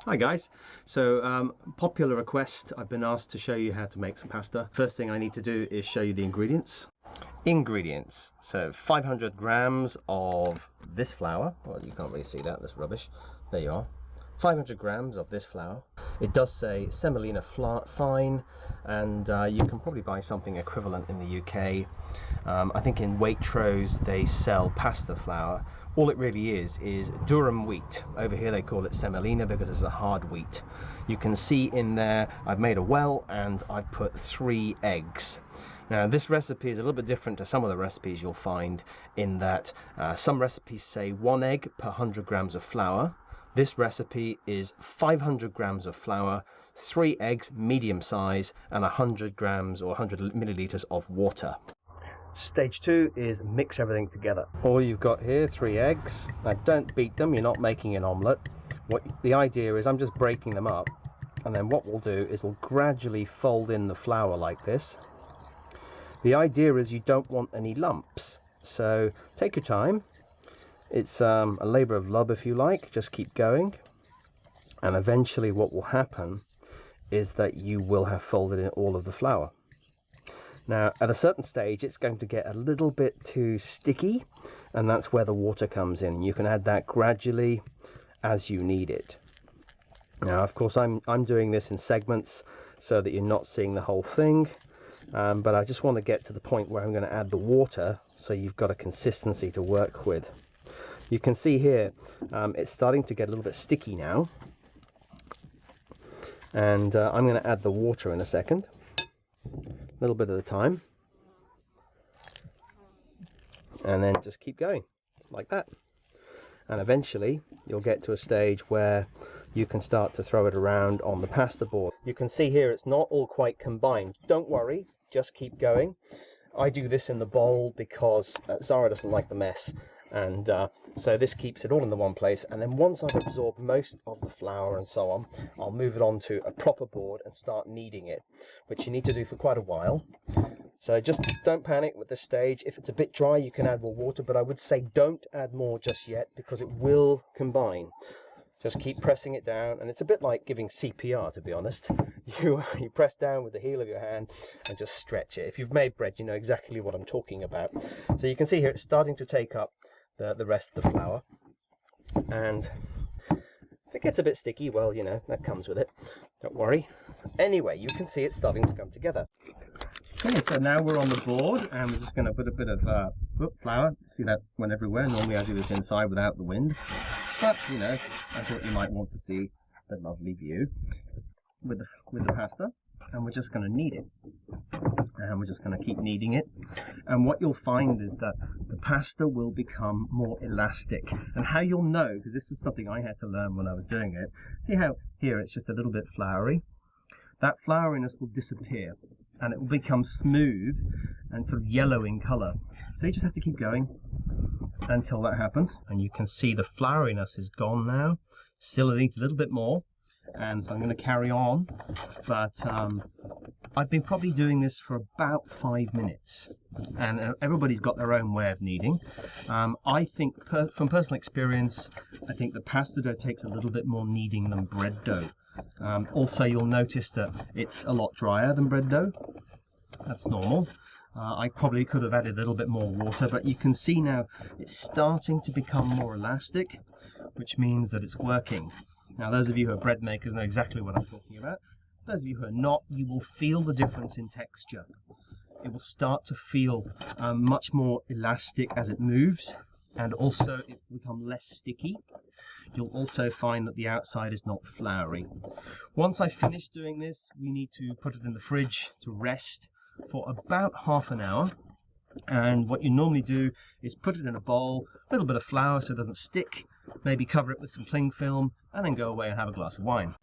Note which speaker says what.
Speaker 1: Hi guys, so popular request, I've been asked to show you how to make some pasta. First thing I need to do is show you the ingredients. So 500 grams of this flour. Well, you can't really see that, that's rubbish. There you are. 500 grams of this flour. It does say semolina fine, and you can probably buy something equivalent in the UK. I think in Waitrose they sell pasta flour. All it really is durum wheat. Over here they call it semolina because it's a hard wheat. You can see in there I've made a well and I've put 3 eggs. Now this recipe is a little bit different to some of the recipes you'll find in that some recipes say 1 egg per 100 grams of flour. This recipe is 500 grams of flour, 3 eggs medium size, and 100 grams or 100 milliliters of water. Stage 2 is mix everything together. All you've got here, 3 eggs. Now don't beat them, you're not making an omelette. The idea is I'm just breaking them up, and then what we'll do is we'll gradually fold in the flour like this. The idea is you don't want any lumps, so take your time. It's a labour of love if you like, just keep going, and eventually what will happen is that you will have folded in all of the flour. Now at a certain stage it's going to get a little bit too sticky, and that's where the water comes in. You can add that gradually as you need it. Now of course I'm doing this in segments so that you're not seeing the whole thing, but I just want to get to the point where I'm going to add the water so you've got a consistency to work with. You can see here it's starting to get a little bit sticky now, and I'm going to add the water in a second, a little bit at a time, and then just keep going like that, and eventually you'll get to a stage where you can start to throw it around on the pasta board. You can see here it's not all quite combined. Don't worry, just keep going. I do this in the bowl because Zara doesn't like the mess, and so this keeps it all in the one place, and then once I've absorbed most of the flour and so on, I'll move it on to a proper board and start kneading it, which you need to do for quite a while. So just don't panic with this stage. If it's a bit dry you can add more water, but I would say don't add more just yet because it will combine. Just keep pressing it down, and it's a bit like giving CPR, to be honest. You press down with the heel of your hand and just stretch it. If you've made bread you know exactly what I'm talking about. So you can see here it's starting to take up the rest of the flour, and if it gets a bit sticky, well, you know, that comes with it, don't worry. Anyway, you can see it's starting to come together. Okay, so now we're on the board, and we're just going to put a bit of flour. See, that went everywhere. Normally I do this inside without the wind, but you know, I thought you might want to see the lovely view with the pasta, and we're just going to knead it. And we're just going to keep kneading it, and what you'll find is that the pasta will become more elastic. And how you'll know, because this was something I had to learn when I was doing it, see how here it's just a little bit floury? That flouriness will disappear and it will become smooth and sort of yellow in colour. So you just have to keep going until that happens, and you can see the flouriness is gone now. Still it needs a little bit more, and so I'm going to carry on, but I've been probably doing this for about 5 minutes, and everybody's got their own way of kneading. I think from personal experience, I think the pasta dough takes a little bit more kneading than bread dough. Also you'll notice that it's a lot drier than bread dough. That's normal. I probably could have added a little bit more water, but you can see now it's starting to become more elastic, which means that it's working. Now those of you who are bread makers know exactly what I'm talking about. Those of you who are not, you will feel the difference in texture. It will start to feel much more elastic as it moves, and also it will become less sticky. You'll also find that the outside is not floury. Once I finish doing this, we need to put it in the fridge to rest for about half an hour. And what you normally do is put it in a bowl, a little bit of flour so it doesn't stick, maybe cover it with some cling film, and then go away and have a glass of wine.